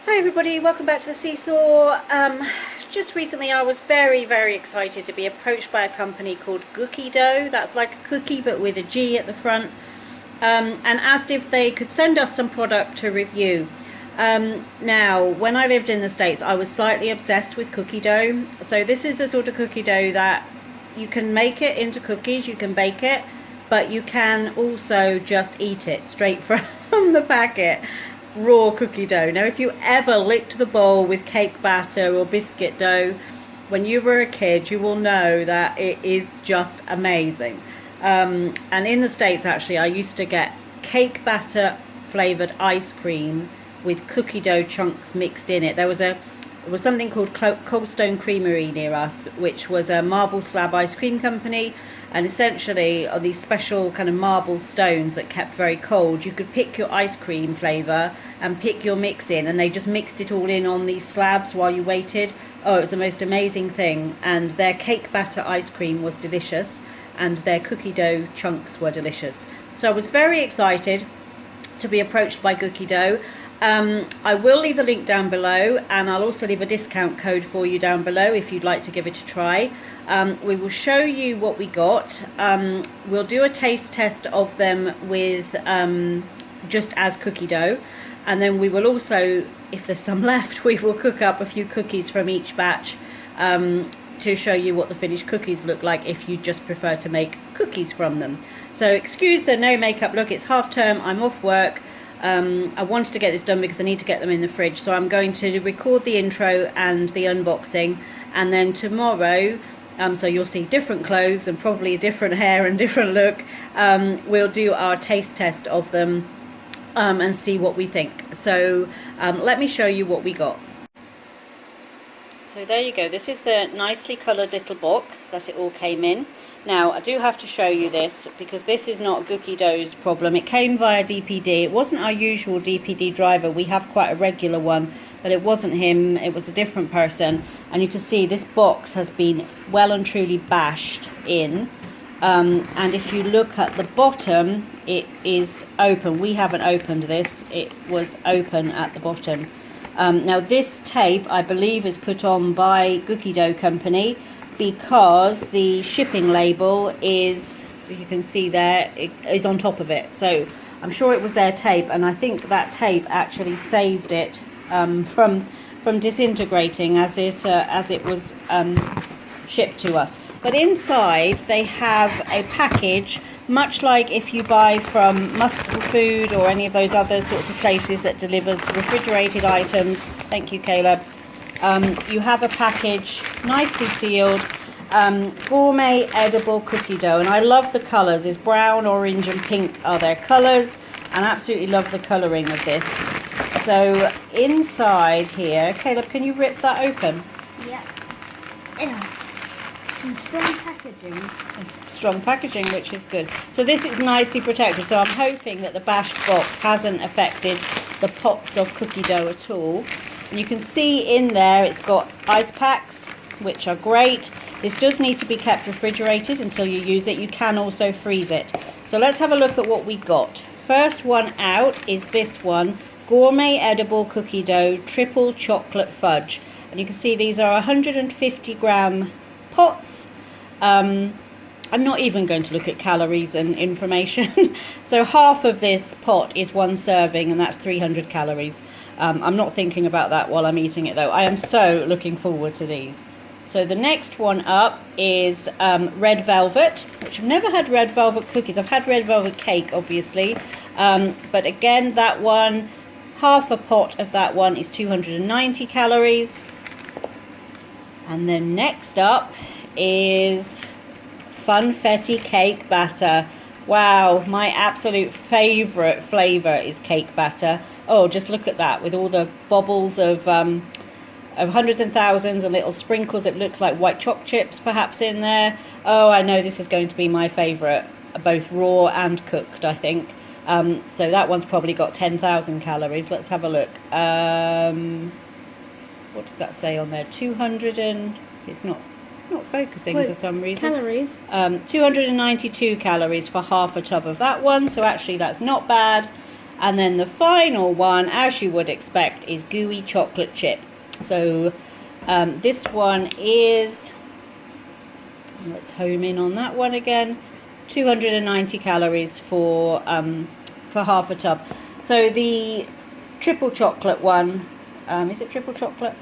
Hi everybody, welcome back to the SeeSaw. Just recently I was very excited to be approached by a company called Gookie Dough. That's like a cookie but with a G at the front, and asked if they could send us some product to review. Now, when I lived in the States, I was slightly obsessed with cookie dough. So this is the sort of cookie dough that you can make it into cookies, you can bake it, but you can also just eat it straight from the packet. Raw cookie dough. Now, if you ever licked the bowl with cake batter or biscuit dough when you were a kid, you will know that it is just amazing. And in the States, actually, I used to get cake batter flavored ice cream with cookie dough chunks mixed in it. There was something called Cold Stone Creamery near us, which was a marble slab ice cream company, and essentially are these special kind of marble stones that kept very cold. You could pick your ice cream flavour and pick your mix in, and they just mixed it all in on these slabs while you waited. Oh, it was the most amazing thing. And their cake batter ice cream was delicious, and their cookie dough chunks were delicious. So I was very excited to be approached by Gookie Dough. I will leave a link down below, and I'll also leave a discount code for you down below if you'd like to give it a try. We will show you what we got. We'll do a taste test of them with just as cookie dough, and then we will also, if there's some left, we will cook up a few cookies from each batch to show you what the finished cookies look like if you just prefer to make cookies from them. So excuse the no makeup look, it's half term, I'm off work. I wanted to get this done because I need to get them in the fridge, so I'm going to record the intro and the unboxing, and then tomorrow, so you'll see different clothes and probably a different hair and different look, we'll do our taste test of them and see what we think. So let me show you what we got. So there you go, this is the nicely coloured little box that it all came in. Now, I do have to show you this because this is not Gookie Dough's problem. It came via DPD. It wasn't our usual DPD driver. We have quite a regular one, but it wasn't him. It was a different person. And you can see this box has been well and truly bashed in. And if you look at the bottom, it is open. We haven't opened this. It was open at the bottom. Now, this tape, I believe, is put on by Gookie Dough Company, because the shipping label is, you can see there, it is on top of it. So I'm sure it was their tape, and I think that tape actually saved it from disintegrating as it was shipped to us. But inside they have a package, much like if you buy from Mustard Food or any of those other sorts of places that delivers refrigerated items. Thank you, Caleb. You have a package nicely sealed, gourmet edible cookie dough, and I love the colours. It's brown, orange and pink are their colours, and absolutely love the colouring of this. So inside here, Caleb, can you rip that open? Yeah. Some strong packaging. It's strong packaging, which is good. So this is nicely protected, so I'm hoping that the bashed box hasn't affected the pots of cookie dough at all. And you can see in there it's got ice packs, which are great. This does need to be kept refrigerated until you use it. You can also freeze it. So let's have a look at what we got. First one out is this one, Gourmet Edible Cookie Dough Triple Chocolate Fudge. And you can see these are 150 gram pots. I'm not even going to look at calories and information. So half of this pot is one serving, and that's 300 calories. I'm not thinking about that while I'm eating it though. I am so looking forward to these. So the next one up is red velvet, which I've never had red velvet cookies. I've had red velvet cake, obviously. But again, that one, half a pot of that one is 290 calories. And then next up is funfetti cake batter. Wow, my absolute favourite flavour is cake batter. Oh, just look at that, with all the bubbles of hundreds and thousands and little sprinkles. It looks like white choc chips perhaps in there. Oh, I know this is going to be my favourite, both raw and cooked, I think. So that one's probably got 10,000 calories. Let's have a look. What does that say on there? 200 and... It's not focusing for some reason. Calories. 292 calories for half a tub of that one. So actually that's not bad. And then the final one, as you would expect, is gooey chocolate chip. So this one is, let's home in on that one again, 290 calories for half a tub. So the triple chocolate one, is it triple chocolate?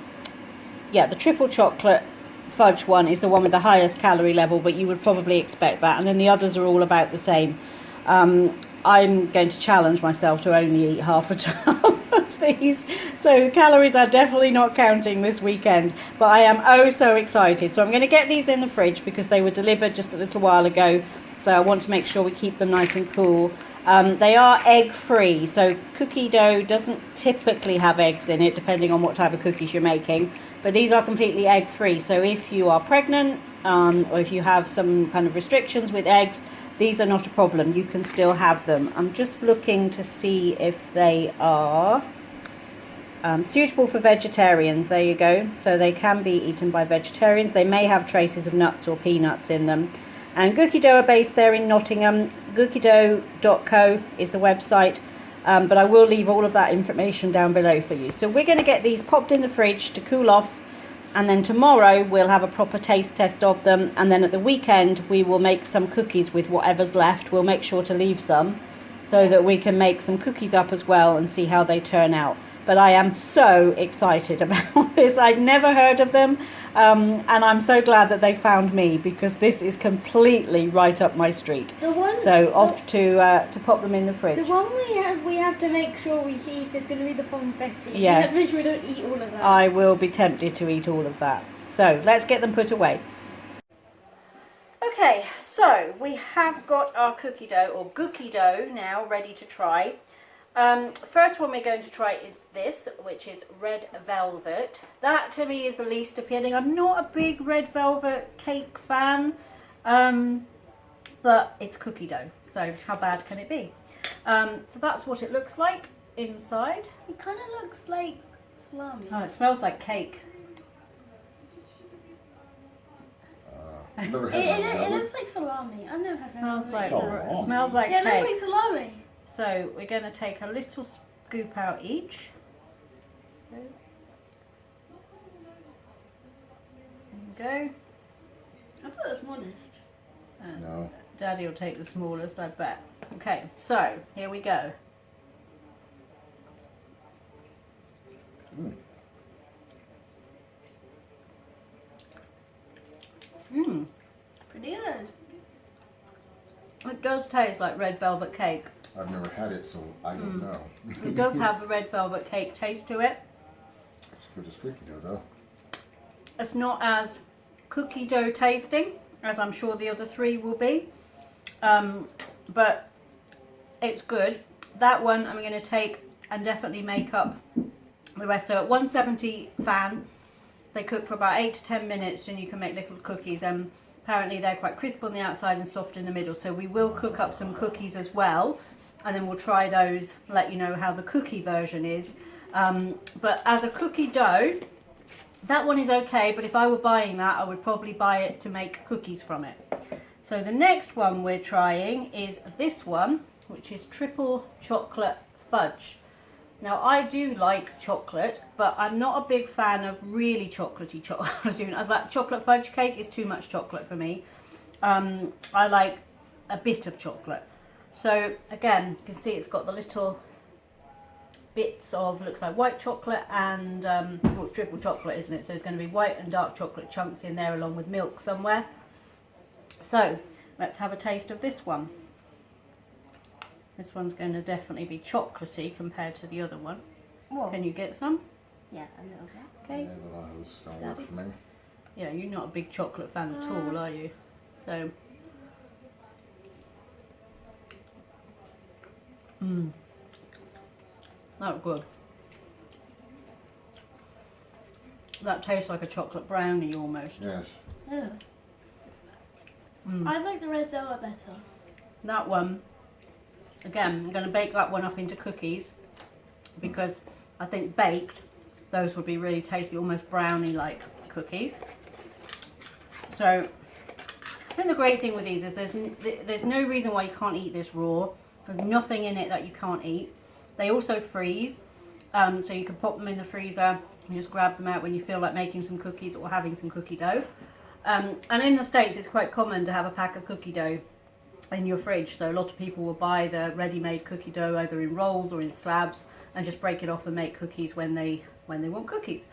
Yeah, the triple chocolate fudge one is the one with the highest calorie level, but you would probably expect that. And then the others are all about the same. I'm going to challenge myself to only eat half a tub of these. So the calories are definitely not counting this weekend. But I am oh so excited. So I'm going to get these in the fridge because they were delivered just a little while ago. So I want to make sure we keep them nice and cool. They are egg free. So cookie dough doesn't typically have eggs in it, depending on what type of cookies you're making. But these are completely egg free. So if you are pregnant or if you have some kind of restrictions with eggs, these are not a problem. You can still have them. I'm just looking to see if they are suitable for vegetarians. There you go. So they can be eaten by vegetarians. They may have traces of nuts or peanuts in them. And Gookie Dough are based there in Nottingham. GookieDough.co is the website. But I will leave all of that information down below for you. So we're going to get these popped in the fridge to cool off. And then tomorrow we'll have a proper taste test of them. And then at the weekend we will make some cookies with whatever's left. We'll make sure to leave some so that we can make some cookies up as well and see how they turn out. But I am so excited about this. I'd never heard of them. And I'm so glad that they found me because this is completely right up my street. So off to pop them in the fridge. The one we have to make sure we keep is going to be the confetti. Yes. Make sure we don't eat all of that. I will be tempted to eat all of that. So let's get them put away. Okay, so we have got our cookie dough or Gookie Dough now ready to try. First one we're going to try is this, which is red velvet. That to me is the least appealing. I'm not a big red velvet cake fan, but it's cookie dough, so how bad can it be? So that's what it looks like inside. It kind of looks like salami. Oh, it smells like cake. It looks like salami. I've never had It smells like yeah, cake. it looks like salami. So we're going to take a little scoop out each. There you go. I thought it was modest. No. Daddy will take the smallest, I bet. Okay, so here we go. Pretty good. It does taste like red velvet cake. I've never had it, so I don't know. It does have a red velvet cake taste to it. It's good as cookie dough, though. It's not as cookie dough tasting as I'm sure the other three will be, but it's good. That one I'm going to take and definitely make up the rest. So at 170 fan, they cook for about 8 to 10 minutes, and you can make little cookies. Apparently they're quite crisp on the outside and soft in the middle. So we will cook up some cookies as well, and then we'll try those, let you know how the cookie version is. But as a cookie dough, that one is okay, but if I were buying that, I would probably buy it to make cookies from it. So the next one we're trying is this one, which is triple chocolate fudge. Now I do like chocolate, but I'm not a big fan of really chocolatey chocolate. As like chocolate fudge cake is too much chocolate for me. I like a bit of chocolate. So again, you can see it's got the little bits of, looks like white chocolate and, well, it's triple chocolate, isn't it? So it's going to be white and dark chocolate chunks in there along with milk somewhere. So let's have a taste of this one. This one's going to definitely be chocolatey compared to the other one. Whoa. Can you get some? Yeah, a little bit. Okay. Yeah, but this is going to work for me. Yeah, you're not a big chocolate fan at all, are you? So, that's good. That tastes like a chocolate brownie almost. Yes. Yeah. I like the red velvet better. That one, again, I'm going to bake that one up into cookies because I think baked, those would be really tasty, almost brownie-like cookies. So, I think the great thing with these is there's no reason why you can't eat this raw. There's nothing in it that you can't eat. They also freeze, so you can pop them in the freezer and just grab them out when you feel like making some cookies or having some cookie dough. And in the States it's quite common to have a pack of cookie dough in your fridge, so a lot of people will buy the ready-made cookie dough either in rolls or in slabs and just break it off and make cookies when they want cookies.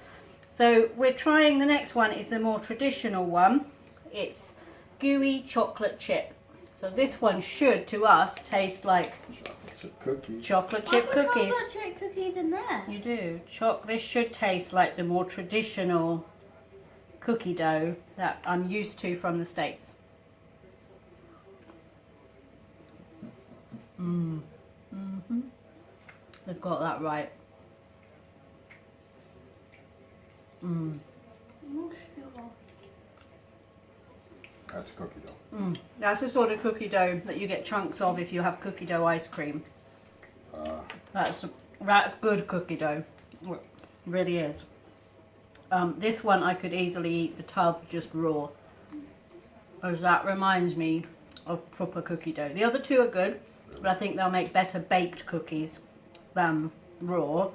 So we're trying, the next one is the more traditional one. It's gooey chocolate chip. So this one should, to us, taste like Chocolate chip cookies. chocolate chip cookies. Chocolate chip cookies in there. You do. This should taste like the more traditional cookie dough that I'm used to from the States. They've got that right. That's cookie dough. That's the sort of cookie dough that you get chunks of if you have cookie dough ice cream. That's good cookie dough. It really is. This one I could easily eat the tub just raw, because that reminds me of proper cookie dough. The other two are good, but I think they'll make better baked cookies than raw.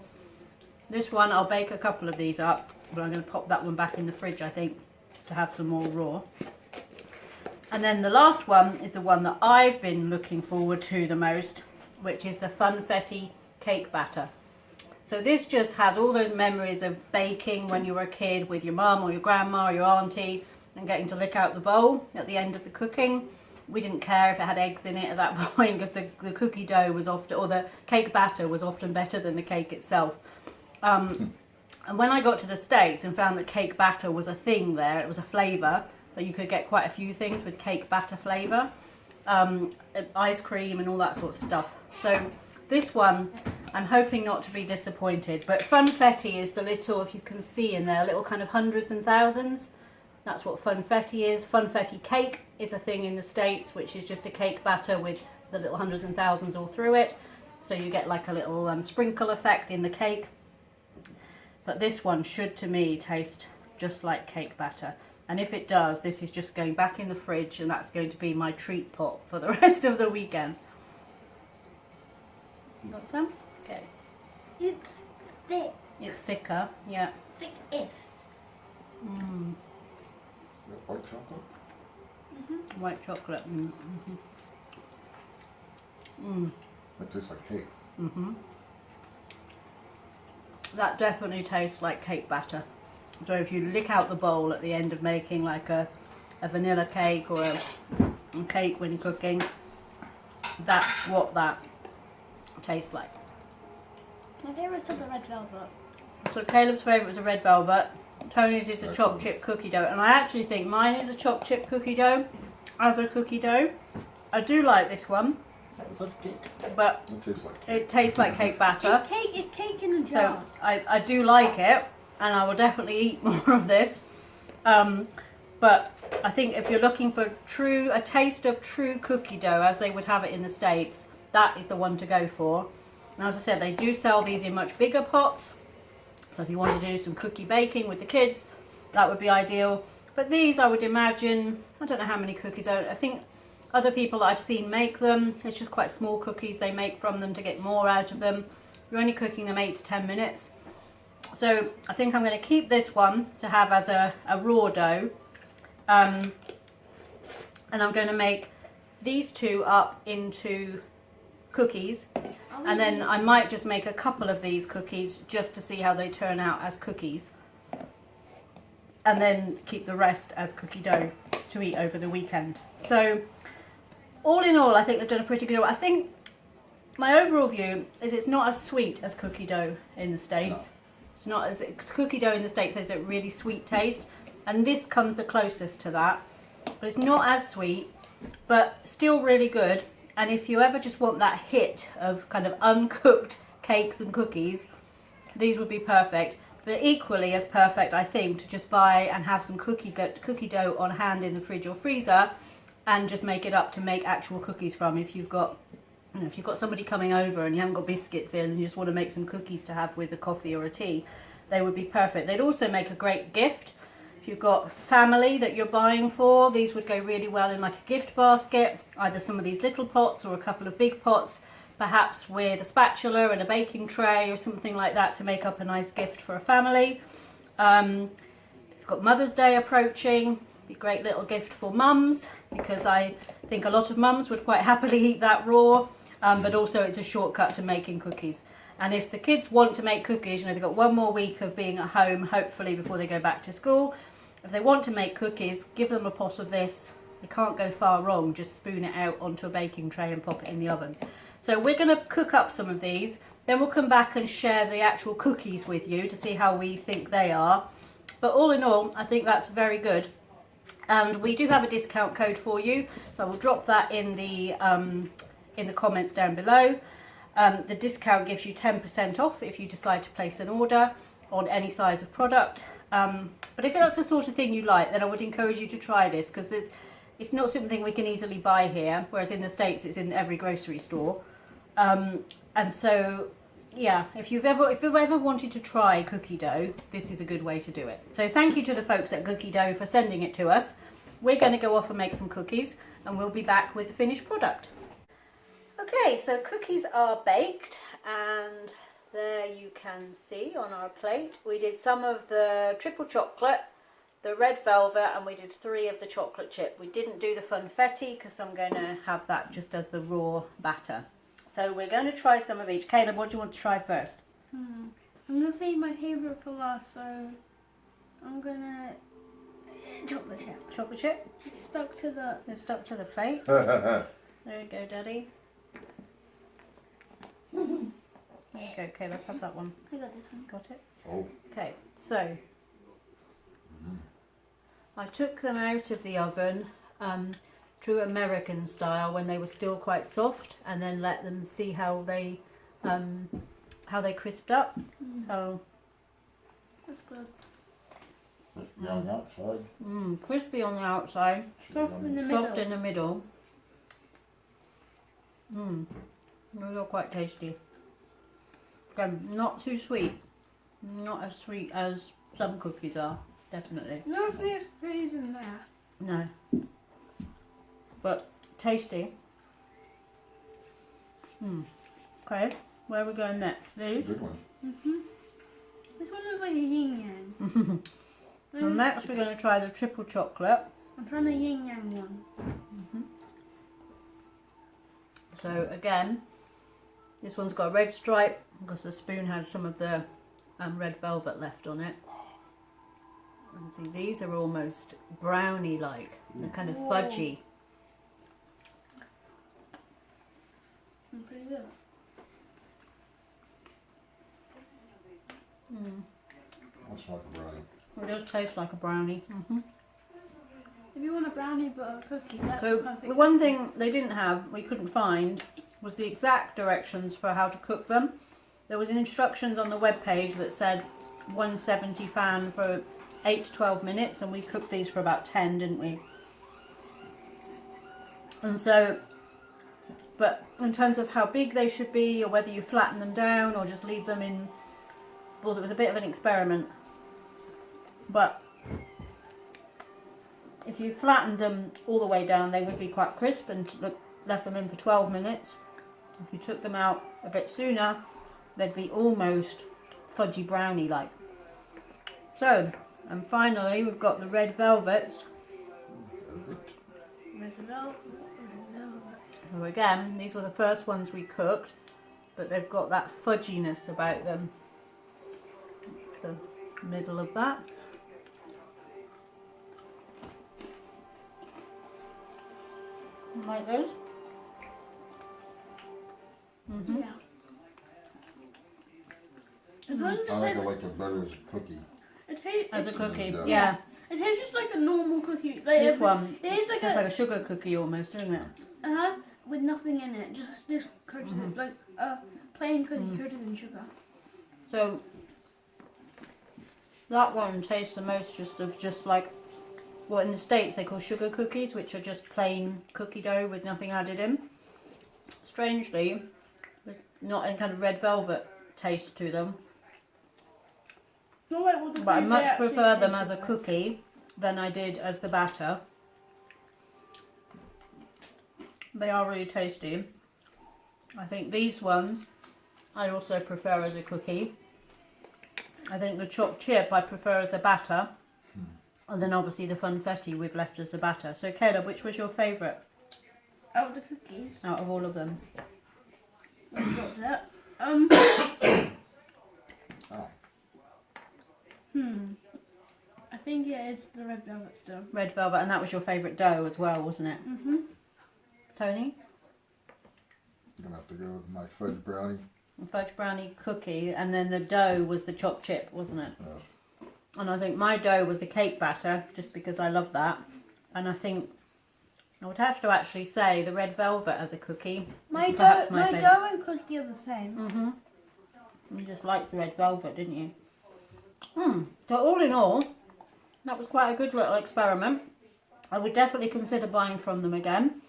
This one, I'll bake a couple of these up, but I'm going to pop that one back in the fridge, I think, to have some more raw. And then the last one is the one that I've been looking forward to the most, which is the funfetti cake batter. So this just has all those memories of baking when you were a kid with your mum or your grandma or your auntie and getting to lick out the bowl at the end of the cooking. We didn't care if it had eggs in it at that point, because the cookie dough was often, or the cake batter was often better than the cake itself. And when I got to the States and found that cake batter was a thing there, it was a flavour, that you could get quite a few things with cake batter flavour, ice cream and all that sorts of stuff. So this one, I'm hoping not to be disappointed, but funfetti is the little, if you can see in there, little kind of hundreds and thousands. That's what funfetti is. Funfetti cake is a thing in the States, which is just a cake batter with the little hundreds and thousands all through it. So you get like a little sprinkle effect in the cake. But this one should, to me, taste just like cake batter. And if it does, this is just going back in the fridge, and that's going to be my treat pot for the rest of the weekend. Got some? Okay. It's thick. It's thicker, yeah. Thickest. White chocolate? White chocolate. It tastes like cake. That definitely tastes like cake batter. So if you lick out the bowl at the end of making like a vanilla cake or a cake when cooking, that's what that tastes like. My favourite's still the red velvet. So Caleb's favourite was the red velvet. Tony's is the choc chip cookie dough, and I actually think mine is a choc chip cookie dough as a cookie dough. I do like this one, That's cake. but It tastes like cake. it tastes like cake batter. It's cake in a So jar. I do like it, and I will definitely eat more of this. But I think if you're looking for a taste of true cookie dough as they would have it in the States, that is the one to go for. And as I said, they do sell these in much bigger pots. So if you wanted to do some cookie baking with the kids, that would be ideal. But these, I would imagine, I don't know how many cookies. I think other people that I've seen make them, it's just quite small cookies they make from them to get more out of them. You're only cooking them 8 to 10 minutes. So I think I'm going to keep this one to have as a raw dough. And I'm going to make these two up into cookies. And then I might just make a couple of these cookies just to see how they turn out as cookies. And then keep the rest as cookie dough to eat over the weekend. So all in all, I think they've done a pretty good job. I think my overall view is it's not as sweet as cookie dough in the States. No. It's not as cookie dough in the States has a really sweet taste, and this comes the closest to that. But it's not as sweet, but still really good. And if you ever just want that hit of kind of uncooked cakes and cookies, these would be perfect. But equally as perfect, I think, to just buy and have some cookie dough on hand in the fridge or freezer, and just make it up to make actual cookies from. If you've got, if you've got somebody coming over and you haven't got biscuits in, and you just want to make some cookies to have with a coffee or a tea, they would be perfect. They'd also make a great gift. If you've got family that you're buying for, these would go really well in like a gift basket, either some of these little pots or a couple of big pots. perhaps with a spatula and a baking tray or something like that to make up a nice gift for a family. We've got Mother's Day approaching, be a great little gift for mums, because I think a lot of mums would quite happily eat that raw, but also it's a shortcut to making cookies. And if the kids want to make cookies, you know, they've got one more week of being at home, hopefully, before they go back to school. If they want to make cookies, give them a pot of this. They can't go far wrong, just spoon it out onto a baking tray and pop it in the oven. So we're going to cook up some of these, then we'll come back and share the actual cookies with you to see how we think they are. But all in all, I think that's very good. And we do have a discount code for you, so I will drop that in the comments down below. The discount gives you 10% off if you decide to place an order on any size of product. But if that's the sort of thing you like, then I would encourage you to try this, because it's not something we can easily buy here, whereas in the States it's in every grocery store. And so, yeah, if you've ever wanted to try cookie dough, this is a good way to do it. So thank you to the folks at Gookie Dough for sending it to us. We're going to go off and make some cookies, and we'll be back with the finished product. Okay, so cookies are baked, and there you can see on our plate. We did some of the triple chocolate, the red velvet, and we did 3 of the chocolate chip. We didn't do the funfetti because I'm going to have that just as the raw batter. So we're going to try some of each. Caleb, what do you want to try first? I'm going to save my favourite for last, so I'm going to... chocolate chip. Chocolate chip? It's stuck to the... It's stuck to the plate. There you go, Daddy. There you go, Caleb, have that one. I got this one. Got it? Oh. Okay, so I took them out of the oven, true American style, when they were still quite soft, and then let them see how they crisped up. Oh, That's good. Crispy on the outside. Crispy on the outside, Soft in the middle. soft in the middle. Those are quite tasty. Again, not too sweet. Not as sweet as some cookies are, definitely. No sweet as in there. No. But tasty. Okay, where are we going next? These? Good one. This one looks like a yin yang. So next we're going to try the triple chocolate. I'm trying the yin yang one. So again, this one's got a red stripe because the spoon has some of the red velvet left on it. And see, these are almost brownie-like. They're kind of fudgy. Pretty good. That's like a brownie. It does taste like a brownie. If you want a brownie but a cookie, that's So perfect. the one thing they didn't have, we couldn't find, was the exact directions for how to cook them. There was instructions on the web page that said 170 fan for 8 to 12 minutes, and we cooked these for about 10, didn't we? And so, but in terms of how big they should be, or whether you flatten them down or just leave them in balls, it was a bit of an experiment. But if you flattened them all the way down, they would be quite crisp, and left them in for 12 minutes. If you took them out a bit sooner, they'd be almost fudgy brownie like. So, and finally we've got the red velvets. Red velvet. So again, these were the first ones we cooked, but they've got that fudginess about them. It's the middle of that. Like those? Yeah. I think I like it better as a cookie. It tastes As a cookie, Yeah. yeah. It tastes just like a normal cookie. Like This one, it is it's like like a sugar cookie almost, isn't it? with nothing in it, just coated like a plain cookie coated in sugar. So that one tastes the most just like what in the States they call sugar cookies, which are just plain cookie dough with nothing added in. Strangely, there's not any kind of red velvet taste to them. Not like what the But I cookie much actually prefer them tastes as a like. cookie than I did as the batter. They are really tasty. I think these ones I also prefer as a cookie. I think the chopped chip I prefer as the batter. And then obviously the funfetti we've left as the batter. So Caleb, which was your favourite Out of the cookies. out of all of them? I've got that. Oh. I think it is the red velvet still. Red velvet, and that was your favourite dough as well, wasn't it? Tony? I'm gonna have to go with my fudge brownie. Fudge brownie cookie, and then the dough was the chopped chip, wasn't it? Yeah. And I think my dough was the cake batter, just because I love that. And I think I would have to actually say the red velvet as a cookie My is perhaps my favourite. dough and cookie are the same. You just liked the red velvet, didn't you? So all in all, that was quite a good little experiment. I would definitely consider buying from them again.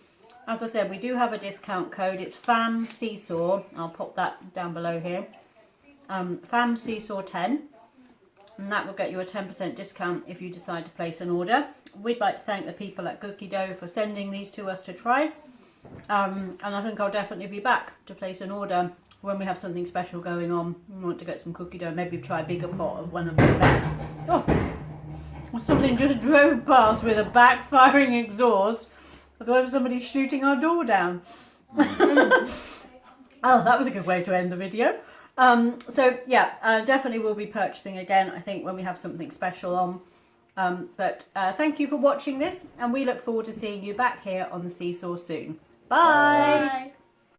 As I said, we do have a discount code. It's FAM SeeSaw. I'll pop that down below here. FAM SeeSaw 10. And that will get you a 10% discount if you decide to place an order. We'd like to thank the people at Gookie Dough for sending these to us to try. And I think I'll definitely be back to place an order when we have something special going on. We want to get some cookie dough, maybe try a bigger pot of one of them. Oh, something just drove past with a backfiring exhaust. I thought it was somebody shooting our door down. Oh, that was a good way to end the video. So yeah, definitely will be purchasing again, I think, when we have something special on. But thank you for watching this, and we look forward to seeing you back here on the SeeSaw soon. Bye! Bye.